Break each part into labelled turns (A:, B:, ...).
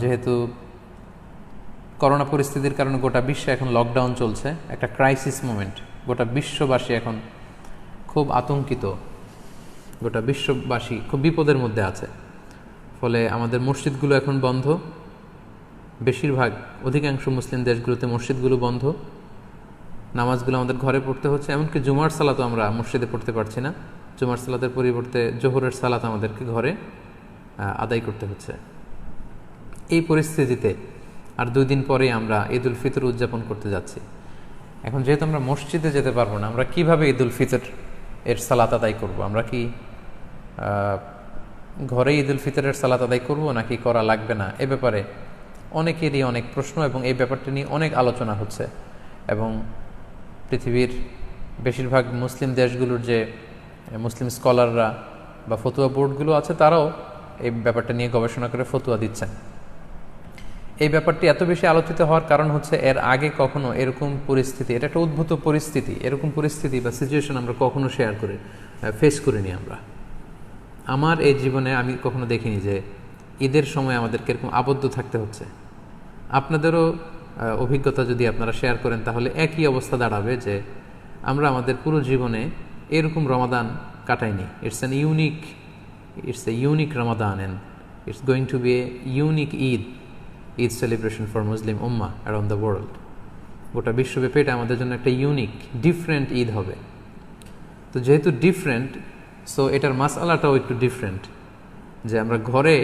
A: যেহেতু করোনা পরিস্থিতির কারণে গোটা বিশ্বে এখন লকডাউন চলছে, একটা ক্রাইসিস মোমেন্ট, গোটা বিশ্ববাসী এখন খুব আতঙ্কিত, গোটা বিশ্ববাসী খুব বিপদের মধ্যে আছে। ফলে আমাদের মসজিদগুলো এখন বন্ধ, বেশিরভাগ অধিকাংশ মুসলিম দেশগুলোতে মসজিদগুলো বন্ধ, নামাজগুলো আমাদের ঘরে পড়তে হচ্ছে। এমনকি জুমার সালাতও আমরা মসজিদে পড়তে পারছি না, জুমার সালাতের পরিবর্তে জোহরের সালাত আমাদেরকে ঘরে আদায় করতে হচ্ছে। এই পরিস্থিতিতে আর 2 দিন পরেই আমরা ঈদ উল ফিতর উদযাপন করতে যাচ্ছি। এখন যেহেতু আমরা মসজিদে যেতে পারবো না, আমরা কিভাবে ঈদ উল ফিতর এর সালাত আদায় করব? আমরা কি ঘরে ঈদ উল ফিতরের সালাত আদায় করব নাকি করা লাগবে না? এ ব্যাপারে অনেকেরই অনেক প্রশ্ন এবং এই ব্যাপারটি নিয়ে অনেক আলোচনা হচ্ছে। এবং পৃথিবীর বেশিরভাগ মুসলিম দেশগুলোর যে মুসলিম স্কলাররা বা ফতুয়া বোর্ডগুলো আছে, তারাও এই ব্যাপারটা নিয়ে গবেষণা করে ফতুয়া দিচ্ছেন। এই ব্যাপারটি এত বেশি আলোচিত হওয়ার কারণ হচ্ছে এর আগে কখনো এরকম পরিস্থিতি, এটা একটা উদ্ভূত পরিস্থিতি, এরকম পরিস্থিতি বা সিচুয়েশন আমরা কখনো ফেস করিনি। আমার এই জীবনে আমি কখনো দেখিনি যে ঈদের সময় আমাদেরকে এরকম আবদ্ধ থাকতে হচ্ছে। আপনাদেরও অভিজ্ঞতা যদি আপনারা শেয়ার করেন তাহলে একই অবস্থা দাঁড়াবে যে আমরা আমাদের পুরো জীবনে এরকম রমাদান কাটাইনি। It's a unique Ramadan and it's going to be a unique Eid celebration for Muslim ummah around the world. গোটা বিশ্বব্যাপী এটা আমাদের জন্য একটা ইউনিক ডিফারেন্ট ঈদ হবে। তো যেহেতু ডিফারেন্ট, সো এটার মাসআলাটাও একটু ডিফারেন্ট, যে আমরা ঘরে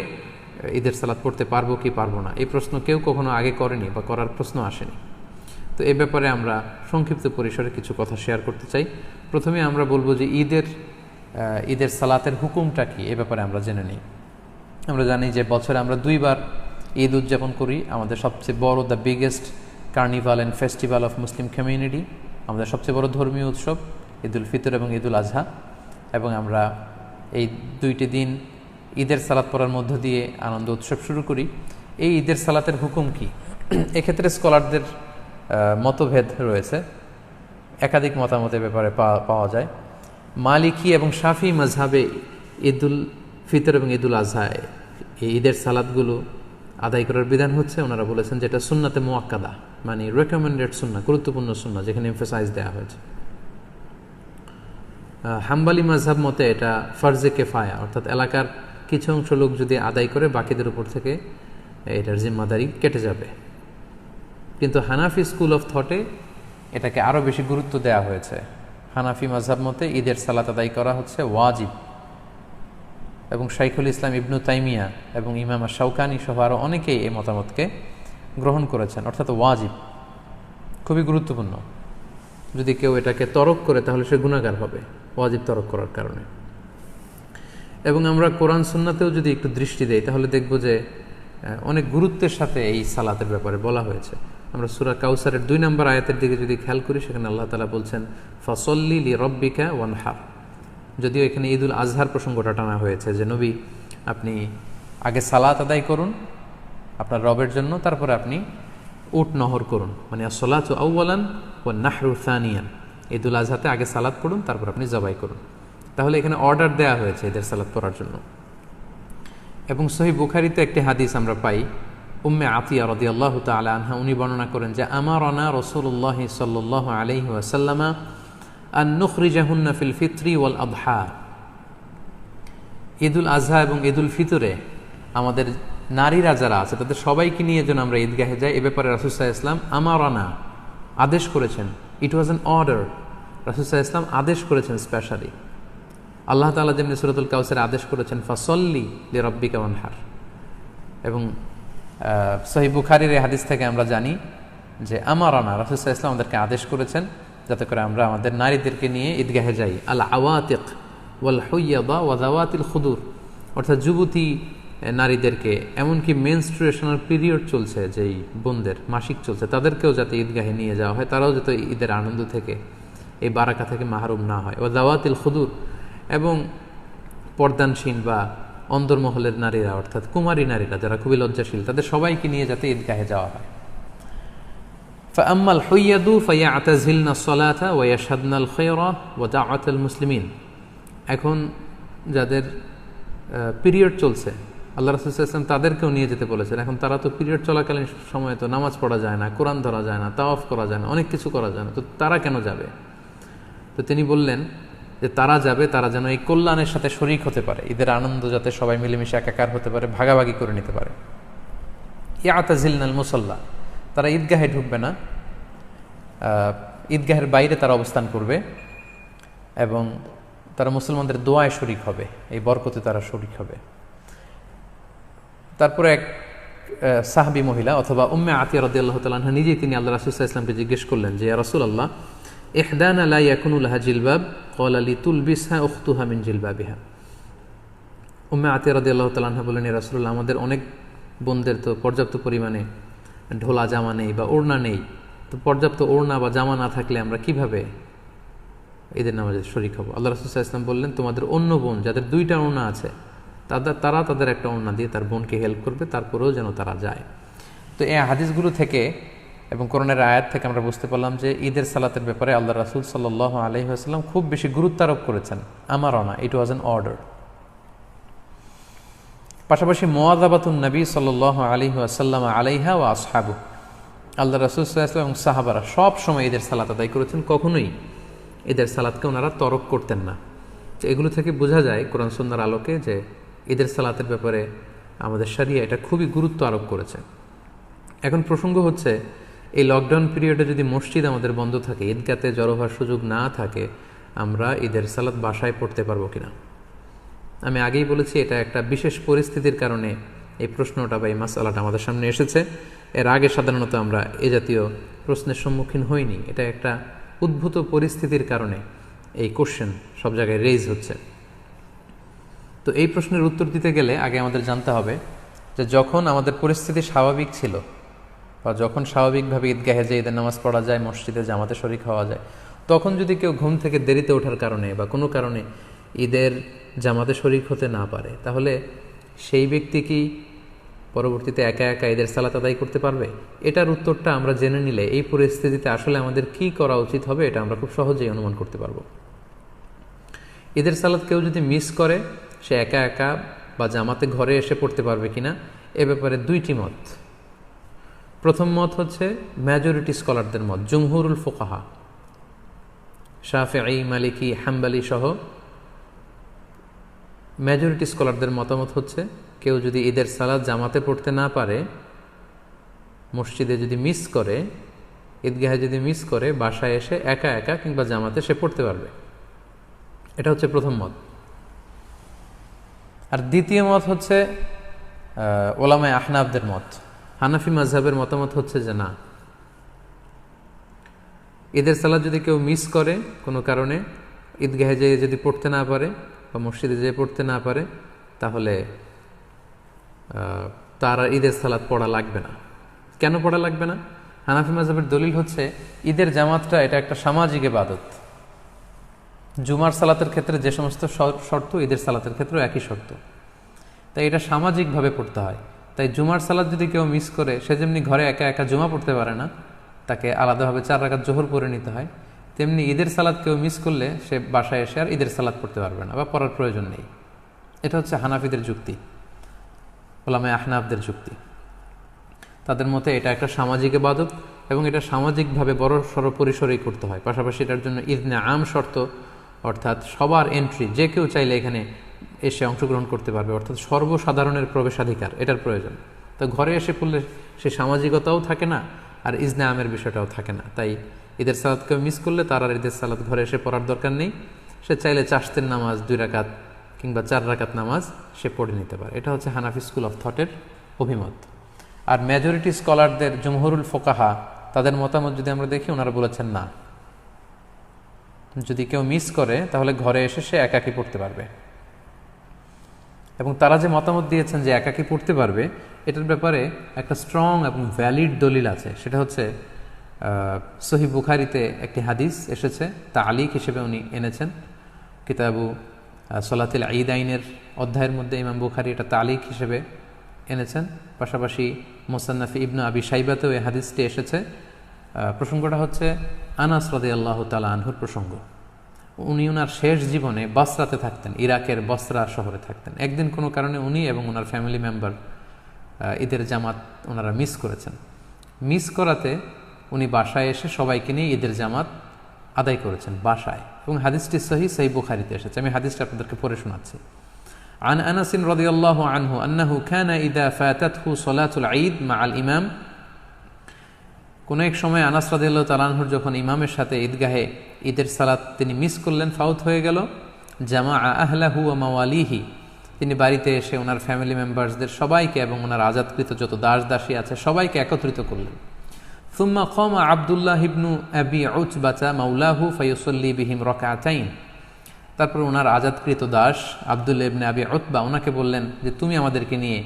A: ঈদের সালাত পড়তে পারবো কি পারবো না, এই প্রশ্ন কেউ কখনো আগে করেনি বা করার প্রশ্ন আসেনি। তো এই ব্যাপারে আমরা সংক্ষিপ্ত পরিসরে কিছু কথা শেয়ার করতে চাই। প্রথমে আমরা বলবো যে ঈদের সালাতের হুকুমটা কি, এ ব্যাপারে আমরা জেনে নিই। আমরা জানি যে বছরে আমরা 2 বার ঈদ উদযাপন করি। আমাদের সবচেয়ে বড়, the biggest carnival and festival of Muslim community, আমাদের সবচেয়ে বড় ধর্মীয় উৎসব ঈদ উল ফিতর এবং ঈদ উল আজহা। এবং আমরা এই 2টি দিন ঈদের সালাত পড়ার মধ্য দিয়ে আনন্দ উৎসব শুরু করি। এই ঈদের সালাতের হুকুম কি? এক্ষেত্রে স্কলারদের মতভেদ রয়েছে, একাধিক মতামতের ব্যাপারে পাওয়া যায়। মালিকি এবং শাফি মাযহাবে ঈদ উল ফিতর এবং ঈদ উল আজহায় এই ঈদের সালাতগুলো আদায় করার বিধান হচ্ছে, ওনারা বলেছেন যে এটা সুন্নাতে মুআক্কাদা, মানে রেকমেন্ডেড সুন্নাহ, গুরুত্বপূর্ণ সুন্নাহ, যেখানে এমফাসাইজ দেওয়া হয়েছে। হাম্বালি মাযহাব মতে এটা ফরজে কেফায়া, অর্থাৎ এলাকার কিছু অংশ লোক যদি আদায় করে বাকিদের উপর থেকে এটার জিম্মাদারি কেটে যাবে। কিন্তু হানাফি স্কুল অফ থটে এটাকে আরও বেশি গুরুত্ব দেওয়া হয়েছে। হানাফি মাযহাব মতে ঈদের সালাত আদায় করা হচ্ছে ওয়াজিব, এবং শাইখুল ইসলাম ইবনু তাইমিয়া এবং ইমাম শাওকানি সহ আরও অনেকেই এই মতামতকে গ্রহণ করেছেন, অর্থাৎ ওয়াজিব, খুবই গুরুত্বপূর্ণ। যদি কেউ এটাকে তরক করে তাহলে সে গুনাহগার হবে ওয়াজিব তরক করার কারণে। এবং আমরা কোরআন সুন্নাতেও যদি একটু দৃষ্টি দেই তাহলে দেখব যে অনেক গুরুত্বের সাথে এই সালাতের ব্যাপারে বলা হয়েছে। আমরা সূরা কাউসারের 2 নম্বর আয়াতের দিকে যদি খেয়াল করি, সেখানে আল্লাহ তাআলা বলছেন ফাসল্লি লিরাব্বিকা ওয়ানহার। যদিও এখানে ঈদ উল আজহার প্রসঙ্গটা টানা হয়েছে যে নবী, আপনি আগে সালাত আদায় করুন আপনার রবের জন্য, তারপরে আপনি উট নহর করুন, মানে আসসালাতু আউওয়ালান ওয়ান নাহরু সানিয়ান। ঈদ উল আজহাতে আগে সালাত পড়ুন, তারপর আপনি জবাই করুন। তাহলে এখানে অর্ডার দেওয়া হয়েছে ঈদের সালাত পড়ার জন্য। এবং সহিহ বুখারীতে একটি হাদিস আমরা পাই, উম্মে আতিয়া রাদিয়াল্লাহু তাআলা আনহা, উনি বর্ণনা করেন যে আমারানা রাসূলুল্লাহ সাল্লাল্লাহু আলাইহি ওয়াসাল্লাম আন নুখরিজাহুন্না ফিল ফিত্রি ওয়াল আদহা। ঈদ উল আজহা এবং ঈদ উল ফিতরে আমাদের নারীরা যারা আছে তাদের সবাইকে নিয়ে যেন আমরা ঈদগাহে যাই, এ ব্যাপারে রাসূল সাল্লাল্লাহু আলাইহি ওয়াসাল্লাম আমারানা আদেশ করেছেন। ইট ওয়াজ অ্যান অর্ডার, রাসূল সাল্লাল্লাহু আলাইহি ওয়াসাল্লাম আদেশ করেছেন স্পেশালি। আল্লাহ তাআলা যেমনি সূরাতুল কাউসারে আদেশ করেছেন ফাসল্লি লিরাব্বিকা ওয়ানহার। এবং সহিহ বুখারীর এই হাদিস থেকে আমরা জানি যে আমারানা, রাসূল সাল্লাল্লাহু আলাইহি ওয়াসাল্লাম আমাদেরকে আদেশ করেছেন যাতে করে আমরা আমাদের নারীদেরকে নিয়ে ঈদগাহে যাই। আল আওয়াতিক ওয়াল হুইয়াদা ওয়া যাওয়াতিল খুদুর, অর্থাৎ যুবতী নারীদেরকে, এমনকি মেনস্ট্রুয়েশনাল পিরিয়ড চলছে, যেই বোনদের মাসিক চলছে, তাদেরকেও যাতে ঈদগাহে নিয়ে যাওয়া হয়, তারাও যাতে ঈদের আনন্দ থেকে, এই বারাকা থেকে মাহরুম না হয়। ওয়া যাওয়াতিল খুদুর, এবং পর্দানসীন বা অন্দরমহলের নারীরা, অর্থাৎ কুমারী নারীরা যারা খুবই লজ্জাশীল, তাদের সবাইকে নিয়ে যাতে ঈদগাহে যাওয়া হয়। فأما الحيض فيعتزلن الصلاة ويشهدن الخير ودعوة المسلمين। এখন যাদের পিরিয়ড চলছে আল্লাহ রাসূল সাল্লাল্লাহু আলাইহি ওয়াসাল্লাম তাদেরকেও নিয়ে যেতে বলেছেন। এখন তারা তো পিরিয়ড চলাকালীন সময়ে তো নামাজ পড়া যায় না, কোরআন ধরা যায় না, তাওয়াফ করা যায় না, অনেক কিছু করা যায় না, তো তারা কেন যাবে? তো তিনি বললেন যে তারা যাবে, তারা যেন এই কল্যাণের সাথে শরীক হতে পারে, ঈদের আনন্দ যাতে সবাই মিলেমিশে একাকার হতে পারে, ভাগাভাগি করে নিতে পারে। ইয়াতাজিলনাল মুসাল্লা, তারা ঈদগাহে ঢুকবে না, ঈদগাহের বাইরে তারা অবস্থান করবে এবং তারা মুসলমানদের দোয়ায় শরীক হবে, এই বরকতে তারা শরীক হবে। তারপরে এক সাহাবী মহিলা অথবা উম্মে আতিয়া রাদিয়াল্লাহু তাআলা আনহা নিজেই তিনি আল্লাহ রাসূল সাল্লাল্লাহু আলাইহি ওয়াসাল্লামকে জিজ্ঞেস করলেন যে ইয়া রাসূলুল্লাহ ইহদানা লা ইয়াকুনু লাহা জিলবাব ক্বালা লিতুলবিসহা উখতুহা মিন জিলবাবিহা। উম্মে আতিয়া রাদিয়াল্লাহু তাআলা আনহা বলেন, ইয়া রাসূলুল্লাহ, আমাদের অনেক বোনদের তো পর্যাপ্ত পরিমাণে ঢোলা জামা নেই বা ওড়না নেই, তো পর্যাপ্ত ওড়না বা জামা না থাকলে আমরা কিভাবে ঈদের নামাজে শরীক হব? আল্লাহ রাসূল সাল্লাল্লাহু আলাইহি ওয়াসাল্লাম বললেন, তোমাদের অন্য বোন যাদের দুইটা ওড়না আছে তারা তাদের একটা ওড়না দিয়ে তার বোনকে হেল্প করবে, তারপরেও যেন তারা যায়। তো এই হাদিসগুলো থেকে এবং কোরআনের আয়াত থেকে আমরা বুঝতে পারলাম যে ঈদের সালাতের ব্যাপারে আল্লাহ রাসূল সাল্লাল্লাহু আলাইহি ওয়াসাল্লাম খুব বেশি গুরুত্ব আরোপ করেছেন। আমারনা, ইট ওয়াজ অ্যান অর্ডার। পাশাপাশি মুওয়াযাবাতুন নবী সাল্লাল্লাহু আলাইহি ওয়াসাল্লাম আলাইহা ওয়া আসহাবু, আল্লাহ রাসূল সাল্লাল্লাহু আলাইহি ওয়াসাল্লাম এবং সাহাবারা সব সময় ঈদের সালাত আদায় করেছেন, কখনোই ঈদের সালাতকে ওনারা তরক করতেন না। তো এগুলো থেকে বোঝা যায় কোরআন সুন্নাহর আলোকে যে ঈদের সালাতের ব্যাপারে আমাদের শরিয়া এটা খুবই গুরুত্ব আরোপ করেছে। এখন প্রসঙ্গ হচ্ছে, এই লকডাউন পিরিয়ডে যদি মসজিদ আমাদের বন্ধ থাকে, ঈদগাতে জড়ো হওয়ার সুযোগ না থাকে, আমরা ঈদের সালাত বাসায় পড়তে পারবো কিনা? আমি আগেই বলেছি এটা একটা বিশেষ পরিস্থিতির কারণে এই প্রশ্নটা বা এই মাসআলাটা আমাদের সামনে এসেছে। এর আগে সাধারণত আমরা এ জাতীয় প্রশ্নের সম্মুখীন হইনি। এটা একটা উদ্ভূত পরিস্থিতির কারণে এই কোশ্চেন সব জায়গায় রেইজ হচ্ছে। তো এই প্রশ্নের উত্তর দিতে গেলে আগে আমাদের জানতে হবে যে যখন আমাদের পরিস্থিতি স্বাভাবিক ছিল বা যখন স্বাভাবিকভাবে ঈদগাহে যে ঈদের নামাজ পড়া যায়, মসজিদে জামাতে শরীক হওয়া যায়, তখন যদি কেউ ঘুম থেকে দেরিতে ওঠার কারণে বা কোনো কারণে ঈদের জামাতে শরীক হতে না পারে, তাহলে সেই ব্যক্তি কি পরবর্তীতে একা একা ঈদের সালাত আদায় করতে পারবে? এটার উত্তরটা আমরা জেনে নিলে এই পরিস্থিতিতে আসলে আমাদের কি করা উচিত হবে এটা আমরা খুব সহজেই অনুমান করতে পারবো। ঈদের সালাত কেউ যদি মিস করে, সে একা একা বা জামাতে ঘরে এসে পড়তে পারবে কিনা, এ ব্যাপারে দুইটি মত। প্রথম মত হচ্ছে মেজরিটি স্কলারদের মত, জুমহুরুল ফুকাহা, শাফিঈ, মালিকি, হাম্বলি সহ মেজরিটি স্কলারদের মতামত হচ্ছে কেউ যদি ঈদের সালাত জামাতে পড়তে না পারে, মসজিদে যদি মিস করে, ঈদগাহে যদি মিস করে, বাসায় এসে একা একা কিংবা জামাতে সে পড়তে পারবে। এটা হচ্ছে প্রথম মত। আর দ্বিতীয় মত হচ্ছে ওলামায়ে আহনাফদের মত। হানাফি মাযহাবের মতামত হচ্ছে যে না, ঈদের সালাত যদি কেউ মিস করে কোনো কারণে, ঈদগাহে যেয়ে যদি পড়তে না পারে বা মসজিদে যেয়ে পড়তে না পারে, তাহলে তার আর ঈদের সালাত পড়া লাগবে না। কেন পড়া লাগবে না? হানাফি মাযহাবের দলিল হচ্ছে ঈদের জামাতটা এটা একটা সামাজিক ইবাদত। জুমার সালাতের ক্ষেত্রে যে সমস্ত শর্ত, ঈদের সালাতের ক্ষেত্রেও একই শর্ত, তাই এটা সামাজিকভাবে পড়তে হয়। তাই জুমার সালাত যদি কেউ মিস করে, সে যেমনি ঘরে একা একা জুমা পড়তে পারে না, তাকে আলাদাভাবে 4 রাকাত জোহর পড়ে নিতে হয়, তেমনি ঈদের সালাত কেউ মিস করলে সে বাসায় এসে আর ঈদের সালাত পড়তে পারবে না বা পড়ার প্রয়োজন নেই। এটা হচ্ছে হানাফিদের যুক্তি, ওলামায়ে আহনাফদের যুক্তি। তাদের মতে এটা একটা সামাজিক ইবাদত এবং এটা সামাজিকভাবে বড় সড় পরিসরেই করতে হয়। পাশাপাশি এটার জন্য ইজনে আম শর্ত, অর্থাৎ সবার এন্ট্রি, যে কেউ চাইলে এখানে এসে অংশগ্রহণ করতে পারবে, অর্থাৎ সর্বসাধারণের প্রবেশাধিকার, এটার প্রয়োজন। তো ঘরে এসে পড়লে সে সামাজিকতাও থাকে না আর ইজনে আমের বিষয়টাও থাকে না। তাই ঈদের সালাতকে মিস করলে তার আর ঈদের সালাত ঘরে এসে পড়ার দরকার নেই। সে চাইলে চাশতের নামাজ 2 রাকাত কিংবা 4 রাকাত নামাজ সে পড়ে নিতে পারে। এটা হচ্ছে হানাফি স্কুল অফ থটের অভিমত। আর মেজরিটি স্কলারদের, জমহুরুল ফুকাহা, তাদের মতামত যদি আমরা দেখি, ওনারা বলেছেন না, যদি কেউ মিস করে তাহলে ঘরে এসে সে একাকী পড়তে পারবে। এবং তারা যে মতামত দিয়েছেন যে একাকী পড়তে পারবে, এটার ব্যাপারে একটা স্ট্রং এবং ভ্যালিড দলিল আছে। সেটা হচ্ছে সহিহ বুখারীতে একটি হাদিস এসেছে, তালিক হিসেবে উনি এনেছেন কিতাবু সলাতুল ঈদাইনের অধ্যায়ের মধ্যে। ইমাম বুখারী এটা তালিক হিসেবে এনেছেন। পাশাপাশি মুসান্নাফ ইবনে আবি শাইবাতেও এই হাদিসটি এসেছে। প্রসঙ্গটা হচ্ছে আনাস রাদিয়াল্লাহু তাআলা আনহুর প্রসঙ্গ। উনি ওনার শেষ জীবনে বাসরাতে থাকতেন, ইরাকের বসরা শহরে থাকতেন। একদিন কোনো কারণে উনি এবং ওনার ফ্যামিলি মেম্বার ঈদের জামাত ওনারা মিস করেছেন। মিস করাতে উনি বাসায় এসে সবাইকে নিয়ে ঈদের জামাত আদায় করেছেন বাসায়, এবং হাদিসটি সহিহ বুখারীতে এসেছে। আমি হাদিসটা আপনাদেরকে পড়ে শোনাচ্ছি। عن أنس رضي الله عنه أنه كان إذا فاتته صلاة العيد مع الإمام কোন এক সময় আনাস রাদিয়াল্লাহু তাআলা আনহুর যখন ইমামের সাথে ঈদগাহে ঈদের সালাত তিনি মিস করলেন, ফাউত হয়ে গেল, জামা আহলাহু ওয়া মাওয়ালিহি, তিনি বাড়িতে এসে ওনার ফ্যামিলি মেম্বার্সদের সবাইকে এবং ওনার আজাদকৃত যত দাস দাসী আছে সবাইকে একত্রিত করলেন। সুম্মা কামা আব্দুল্লাহ ইবনু আবি উতবাতা মাওলাহু ফায়ুসাল্লি বিহিম রাকাতাইন, তারপর ওনার আজাদকৃত দাস আব্দুল্লাহ ইবনে আবি উতবা ওনাকে বললেন যে তুমি আমাদেরকে নিয়ে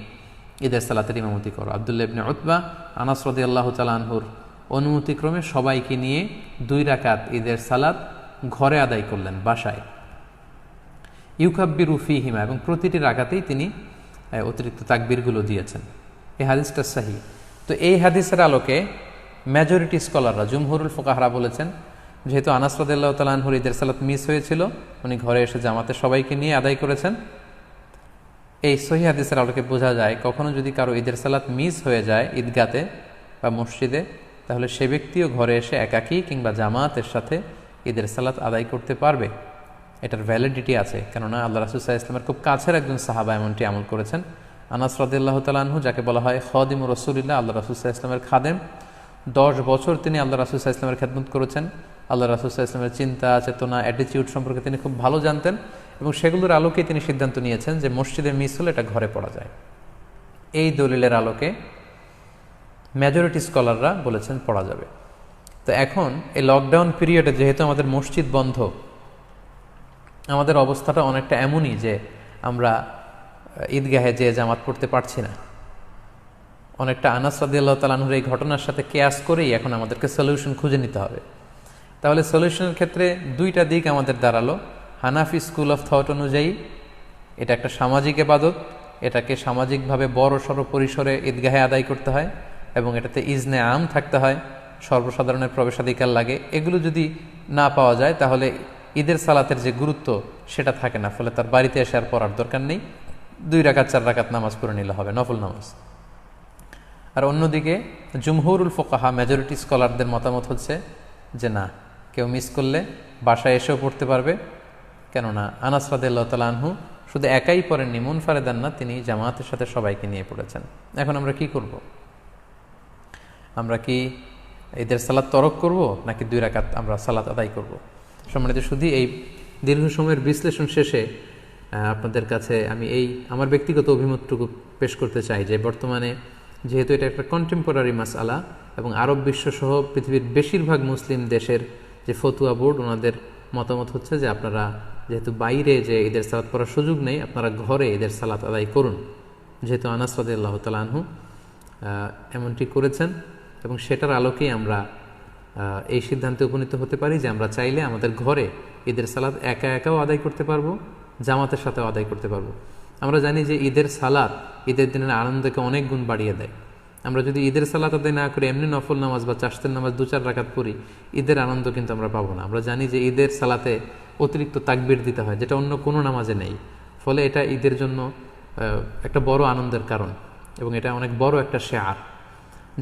A: ঈদের সালাতের ইমামতি করো। আব্দুল্লাহ ইবনে উতবা আনাস রাদিয়াল্লাহু তাআলা আনহুর অনুমতিক্রমে সবাইকে নিয়ে 2 রাকাত ঈদের সালাত ঘরে আদায় করলেন বাসায়। ইউকাব্বিরু ফীহিমা, এবং প্রতিটি রাকাতেই তিনি অতিরিক্ত তাকবীরগুলো দিয়েছেন। এই হাদিসটা সহিহ। তো এই হাদিসের আলোকে মেজরিটি স্কলাররা, জুমহুরুল ফুকাহারা বলেছেন, যেহেতু আনাস রাদিয়াল্লাহু তাআলা আনহুর ঈদের সালাত মিস হয়েছিল, উনি ঘরে এসে জামাতে সবাইকে নিয়ে আদায় করেছেন। এই সহিহ হাদিসের আলোকে বোঝা যায় কখনো যদি কারো ঈদের সালাত মিস হয়ে যায় ঈদগাতে বা মসজিদে, তাহলে সে ব্যক্তিও ঘরে এসে একাকী কিংবা জামাতের সাথে ঈদের সালাত আদায় করতে পারবে। এটার ভ্যালিডিটি আছে, কেননা আল্লাহ রাসূল সাল্লাল্লাহু আলাইহি ওয়াসাল্লামের খুব কাছের একজন সাহাবা এমনটি আমল করেছেন। আনাস রাদিয়াল্লাহু তাআলা আনহু, যাকে বলা হয় খাদিমু রাসূলিল্লাহ, আল্লাহ রাসূল সাল্লাল্লাহু আলাইহি ওয়াসাল্লামের খাদেম, 10 বছর তিনি আল্লাহ রাসূল সাল্লাল্লাহু আলাইহি ওয়াসাল্লামের খেদমত করেছেন। আল্লাহ রাসূল সাল্লাল্লাহু আলাইহি ওয়াসাল্লামের চিন্তা, চেতনা, অ্যাটিটিউড সম্পর্কে তিনি খুব ভালো জানতেন, এবং সেগুলোর আলোকে তিনি সিদ্ধান্ত নিয়েছেন যে মসজিদে মিস হলে এটা ঘরে পড়া যায়। এই দলিলের আলোকে মেজরিটি স্কলাররা বলেছেন পড়া যাবে। তো এখন এই লকডাউন পিরিয়ডে যেহেতু আমাদের মসজিদ বন্ধ, আমাদের অবস্থাটা অনেকটা এমনই যে আমরা ঈদগাহে যে জামাত পড়তে পারছি না। অনেকটা আনাস রাদিয়াল্লাহু তাআলা আনহুর এই ঘটনার সাথে কেয়াস করেই এখন আমাদেরকে সলিউশন খুঁজে নিতে হবে। তাহলে সলিউশনের ক্ষেত্রে 2টা দিক আমাদের দাঁড়ালো। হানাফি স্কুল অফ থট অনুযায়ী এটা একটা সামাজিক ইবাদত, এটাকে সামাজিকভাবে বড় সড় পরিসরে ঈদগাহে আদায় করতে হয়, এবং এটাতে ইজনে আম থাকতে হয়, সর্বসাধারণের প্রবেশাধিকার লাগে। এগুলো যদি না পাওয়া যায় তাহলে ঈদের সালাতের যে গুরুত্ব সেটা থাকে না, ফলে তার বাড়িতে এসে আর পড়ার দরকার নেই, 2 রাকাত 4 রাকাত নামাজ পড়ে নিলে হবে, নফল নামাজ। আর অন্যদিকে জুমহুরুল ফুকাহা, মেজরিটি স্কলারদের মতামত হচ্ছে যে না, কেউ মিস করলে বাসায় এসেও পড়তে পারবে, কেননা আনাস রাদিয়াল্লাহু তাআলা আনহু শুধু একাই পড়েননি, মুনফারিদান না, তিনি জামাতের সাথে সবাইকে নিয়ে পড়েছেন। এখন আমরা কি করব? আমরা কি ঈদের সালাত তরক করব, নাকি 2 রাকাত আমরা সালাত আদায় করব? সম্মানিত শুধু এই দীর্ঘ সময়ের বিশ্লেষণ শেষে আপনাদের কাছে আমি আমার ব্যক্তিগত অভিমতটুকু পেশ করতে চাই যে বর্তমানে যেহেতু এটা একটা কন্টেম্পোরারি মাসআলা, এবং আরব বিশ্বসহ পৃথিবীর বেশিরভাগ মুসলিম দেশের যে ফতুয়া বোর্ড, ওনাদের মতামত হচ্ছে যে আপনারা যেহেতু বাইরে যে ঈদের সালাত পড়ার সুযোগ নেই, আপনারা ঘরে ঈদের সালাত আদায় করুন। যেহেতু আনাস রাদিয়াল্লাহু তাআলা আনহু এমনটি করেছেন, এবং সেটার আলোকেই আমরা এই সিদ্ধান্তে উপনীত হতে পারি যে আমরা চাইলে আমাদের ঘরে ঈদের সালাত একা একাও আদায় করতে পারবো, জামাতের সাথেও আদায় করতে পারবো। আমরা জানি যে ঈদের সালাত ঈদের দিনের আনন্দকে অনেক গুণ বাড়িয়ে দেয়। আমরা যদি ঈদের সালাত আদায় না করে এমনি নফল নামাজ বা চাশতের নামাজ 2-4 রাকাত পড়ি, ঈদের আনন্দ কিন্তু আমরা পাবো না। আমরা জানি যে ঈদের সালাতে অতিরিক্ত তাকবীর দিতে হয়, যেটা অন্য কোনো নামাজে নেই, ফলে এটা ঈদের জন্য একটা বড় আনন্দের কারণ, এবং এটা অনেক বড় একটা শেয়ার।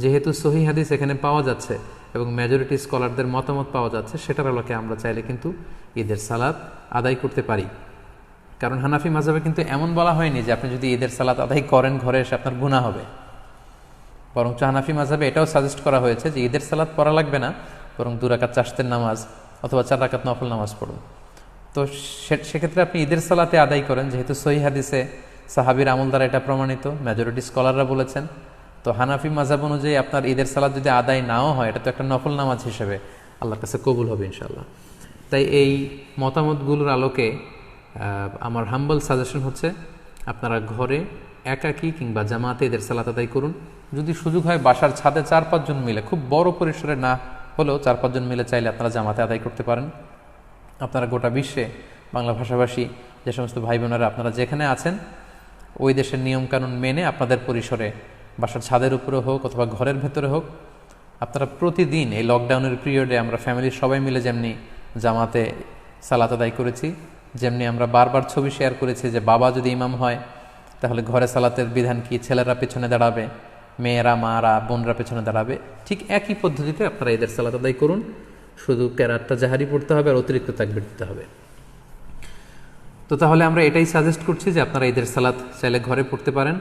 A: যেহেতু সহিহ হাদিস এখানে পাওয়া যাচ্ছে এবং মেজরিটি স্কলারদের মতামত পাওয়া যাচ্ছে, সেটার আলোকে আমরা চাইলে কিন্তু ঈদের সালাত আদায় করতে পারি। কারণ হানাফি মাযহাবে কিন্তু এমন বলা হয়নি যে আপনি যদি ঈদের সালাত আদায় করেন ঘরে এসে আপনার গুনাহ হবে, বরং হানাফি মাযহাবে এটাও সাজেস্ট করা হয়েছে যে ঈদের সালাত পড়া লাগবে না, বরং 2 রাকাত চাশতের নামাজ অথবা 4 রাকাত নফল নামাজ পড়ুন। তো সেক্ষেত্রে আপনি ঈদের সালাতে আদায় করেন, যেহেতু সহিহ হাদিসে সাহাবীর আমল দ্বারা এটা প্রমাণিত, মেজরিটি স্কলাররা বলেছেন। তো হানাফি মাযহাব অনুযায়ী আপনার ঈদের সালাত যদি আদায় নাও হয়, এটা তো একটা নফল নামাজ হিসেবে আল্লাহর কাছে কবুল হবে ইনশাআল্লাহ। তাই এই মতামতগুলোর আলোকে আমার হাম্বল সাজেশন হচ্ছে আপনারা ঘরে একাকী কিংবা জামাতে ঈদের সালাত আদায় করুন। যদি সুযোগ হয় বাসার ছাদে 4-5 জন মিলে, খুব বড় পরিসরে না হলেও 4-5 জন মিলে চাইলে আপনারা জামাতে আদায় করতে পারেন। আপনারা গোটা বিশ্বে বাংলা ভাষাভাষী যে সমস্ত ভাই বোনেরা আপনারা যেখানে আছেন, ওই দেশের নিয়মকানুন মেনে আপনাদের পরিসরে বাসার ছাদের উপরে হোক অথবা ঘরের ভেতরে হোক, আপনারা প্রতিদিন এই লকডাউনের পিরিয়ডে আমরা ফ্যামিলির সবাই মিলে যেমনি জামাতে সালাত আদায় করেছি। যেমনি আমরা বারবার ছবি শেয়ার করেছি যে বাবা যদি ইমাম হয় তাহলে ঘরে সালাতের বিধান কি, ছেলেরা পেছনে দাঁড়াবে, মেয়েরা মারা বোনরা পেছনে দাঁড়াবে। ঠিক একই পদ্ধতিতে আপনারা ঈদের সালাত আদায় করুন, শুধু কেরাতটা জাহারি পড়তে হবে আর অতিরিক্ত তাকবীর দিতে হবে। তো তাহলে আমরা এটাই সাজেস্ট করছি যে আপনারা ঈদের সালাত চাইলে ঘরে পড়তে পারেন,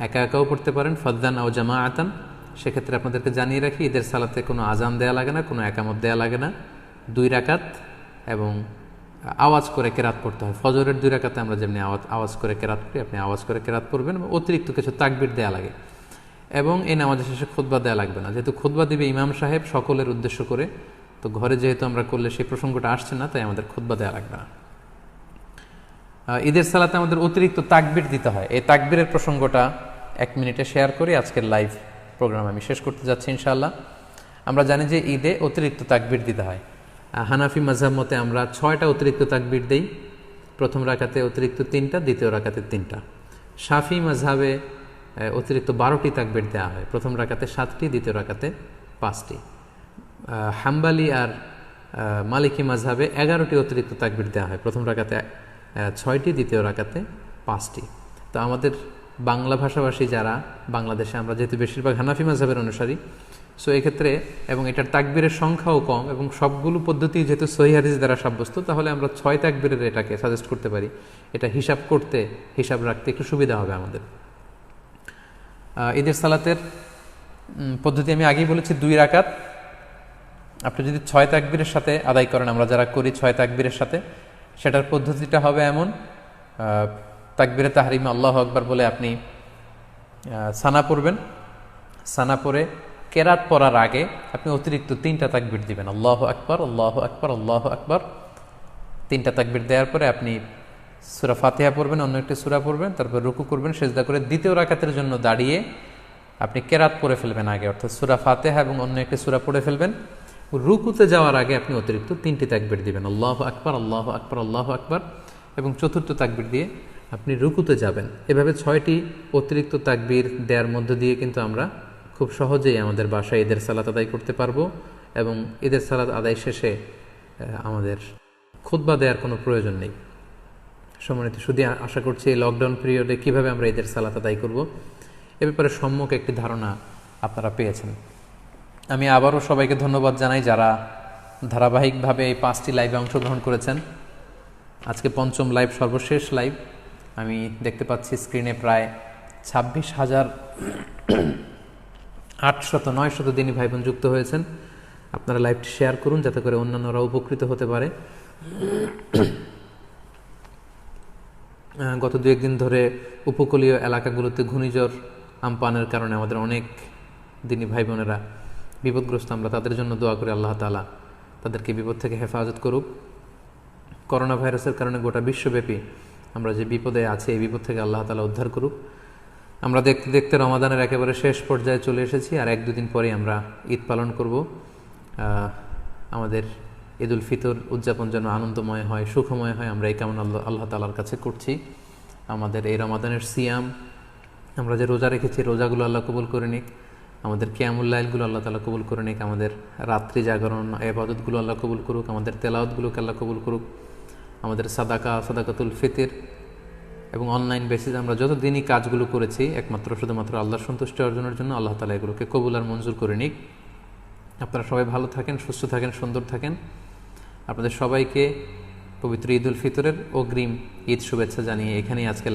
A: একা একাও পড়তে পারেন, ফাদ্দান আও জামা আতান। সেক্ষেত্রে আপনাদেরকে জানিয়ে রাখি, ঈদের সালাতে কোনো আজান দেয়া লাগে না, কোনো একামত দেয়া লাগে না। 2 রাকাত এবং আওয়াজ করে কেরাত পড়তে হয়। ফজরের 2 রাকাতে আমরা যেমনি আওয়াজ করে কেরাত করি, আপনি আওয়াজ করে কেরাত পড়বেন। অতিরিক্ত কিছু তাকবীর দেয়া লাগে এবং এই নামাজের শেষে খুতবা দেয়া লাগবে না, যেহেতু খুতবা দিবে ইমাম সাহেব সকলের উদ্দেশ্য করে। তো ঘরে যেহেতু আমরা করলে সেই প্রসঙ্গটা আসছে না, তাই আমাদের খুতবা দেয়া লাগবে না। ঈদের সালাতে আমাদের অতিরিক্ত তাকবীর দিতে হয়। এই তাকবীরের প্রসঙ্গটা 1 মিনিটে শেয়ার করি। আজকের লাইভ প্রোগ্রাম আমি শেষ করতে যাচ্ছি ইনশাআল্লাহ। আমরা জানি যে ঈদে অতিরিক্ত তাকবীর দিতে হয়। হানাফি মাযহাব মতে আমরা 6টা অতিরিক্ত তাকবীর দেই। প্রথম রাকাতে অতিরিক্ত 3টা, দ্বিতীয় রাকাতে 3টা। শাফি মাযহাবে অতিরিক্ত 12টি তাকবীর দেওয়া হয়। প্রথম রাকাতে 7টি, দ্বিতীয় রাকাতে 5টি। হাম্বালি আর মালিকি মাযহাবে 11টি অতিরিক্ত তাকবীর দেওয়া হয়। প্রথম রাকাতে 6টি, দ্বিতীয় রাকাতে 5টি। তো আমাদের বাংলা ভাষাভাষী যারা, বাংলাদেশে আমরা যেহেতু বেশিরভাগ হানাফি মাযহাবের অনুসারী, সো এক্ষেত্রে এবং এটার তাকবীরের সংখ্যাও কম এবং সবগুলো পদ্ধতি যেহেতু সহিহ হাদিস দ্বারা সাব্যস্ত, তাহলে আমরা 6 তাকবীরের এটাকে সাজেস্ট করতে পারি। এটা হিসাব রাখতে একটু সুবিধা হবে আমাদের। ঈদের সালাতের পদ্ধতি আমি আগেই বলেছি 2 রাকাত। আপনি যদি 6 তাকবীরের সাথে আদায় করেন, আমরা যারা করি 6 তাকবীরের সাথে, সেটার পদ্ধতিটা হবে এমন: তাকবীরে তাহরিমে আল্লাহু আকবার বলে আপনি সানা পড়বেন। সানা পড়ে কেরাত পড়ার আগে আপনি অতিরিক্ত 3টা তাকবীর দিবেন, আল্লাহু আকবার, আল্লাহু আকবার, আল্লাহু আকবার। 3টা তাকবীর দেওয়ার পরে আপনি সূরা ফাতিহা পড়বেন, অন্য একটি সূরা পড়বেন, তারপর রুকু করবেন, সিজদা করে দ্বিতীয় রাকাতের জন্য দাঁড়িয়ে আপনি কেরাত পড়ে ফেলবেন আগে, অর্থাৎ সূরা ফাতিহা এবং অন্য একটি সূরা পড়ে ফেলবেন। রুকুতে যাওয়ার আগে আপনি অতিরিক্ত 3টি তাকবীর দিবেন, আল্লাহু আকবার, আল্লাহু আকবার, আল্লাহু আকবার, এবং চতুর্থ তাকবীর দিয়ে আপনি রুকুতে যাবেন। এভাবে 6টি অতিরিক্ত তাকবীর দেওয়ার মধ্য দিয়ে কিন্তু আমরা খুব সহজেই আমাদের বাসায় ঈদের সালাত আদায় করতে পারবো এবং ঈদের সালাত আদায় শেষে আমাদের খুতবা দেওয়ার কোনো প্রয়োজন নেই। সম্মানিত শুধু আশা করছি এই লকডাউন পিরিয়ডে কীভাবে আমরা ঈদের সালাত আদায় করব এ ব্যাপারে সম্যক একটি ধারণা আপনারা পেয়েছেন। আমি আবারও সবাইকে ধন্যবাদ জানাই যারা ধারাবাহিকভাবে এই 5টি লাইভে অংশগ্রহণ করেছেন। আজকে 5ম লাইভ, সর্বশেষ লাইভ। আমি দেখতে পাচ্ছি স্ক্রিনে প্রায় 26,800-900 দিনী ভাই বোন যুক্ত হয়েছেন। আপনারা লাইভটি শেয়ার করুন যাতে করে অন্যান্যরা উপকৃত হতে পারে। গত 2-1 দিন ধরে উপকূলীয় এলাকাগুলোতে ঘূর্ণিঝড় আম্পানের কারণে আমাদের অনেক দিনী ভাই বোনেরা বিপদগ্রস্ত। আমরা তাদের জন্য দোয়া করি আল্লাহ তাআলা তাদেরকে বিপদ থেকে হেফাজত করুক। করোনা ভাইরাসের কারণে গোটা বিশ্বব্যাপী আমরা যে বিপদে আছি, এই বিপদ থেকে আল্লাহ তাআলা উদ্ধার করুক। আমরা দেখতে দেখতে রমাদানের একেবারে শেষ পর্যায়ে চলে এসেছি, আর 1-2 দিন পরেই আমরা ঈদ পালন করব। আমাদের ঈদুল ফিতর উদযাপন যেন আনন্দময় হয়, সুখময় হয়, আমরা এই কামনা আল্লাহ তাআলার কাছে করছি। আমাদের এই রমাদানের সিয়াম, আমরা যে রোজা রেখেছি, রোজাগুলো আল্লাহ কবুল করে নিক। আমাদের কিয়ামুল লাইলগুলো আল্লাহ তাআলা কবুল করে নিক। আমাদের রাত্রি জাগরণ ইবাদতগুলো আল্লাহ কবুল করুক। আমাদের তেলাওয়াতগুলোকে আল্লাহ কবুল করুক। আমাদের সাদাকাতুল ফিতর এবং অনলাইন বেসিস আমরা যত দিনই কাজগুলো করেছি একমাত্র শুধুমাত্র আল্লাহর সন্তুষ্টি অর্জনের জন্য, আল্লাহ তাআলা এগুলোকে কবুল আর মঞ্জুর করে নিক। আপনারা সবাই ভালো থাকেন, সুস্থ থাকেন, সুন্দর থাকেন। আপনাদের সবাইকে পবিত্র ঈদুল ফিতরের অগ্রিম ঈদ শুভেচ্ছা জানিয়ে এখানেই আজকে